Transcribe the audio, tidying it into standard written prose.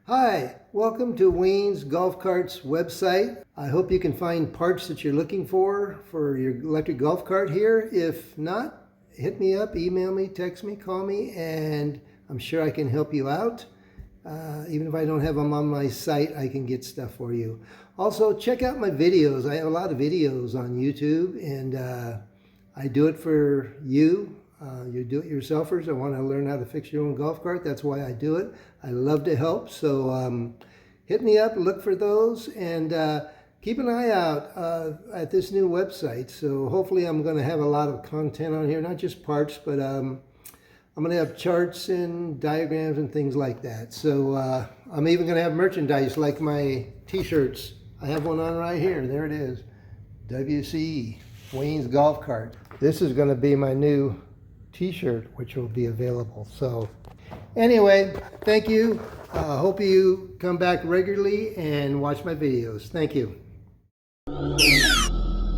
Hi, welcome to Wayne's Golf Carts website. I hope you can find parts that you're looking for your electric golf cart here. If not, hit me up, email me, text me, call me, and I'm sure I can help you out. Even if I don't have them on my site, I can get stuff for you. Also, check out my videos. I have a lot of videos on YouTube, and I do it for you. You do-it-yourselfers. I want to learn how to fix your own golf cart. That's why I do it. I love to help. So hit me up, look for those, and keep an eye out at this new website. So hopefully I'm going to have a lot of content on here, not just parts, but I'm going to have charts and diagrams and things like that. So I'm even going to have merchandise like my t-shirts. I have one on right here. There it is. WC, Wayne's Golf Cart. This is going to be my new t-shirt, which will be available. So anyway, thank you. Hope you come back regularly and watch my videos. Thank you.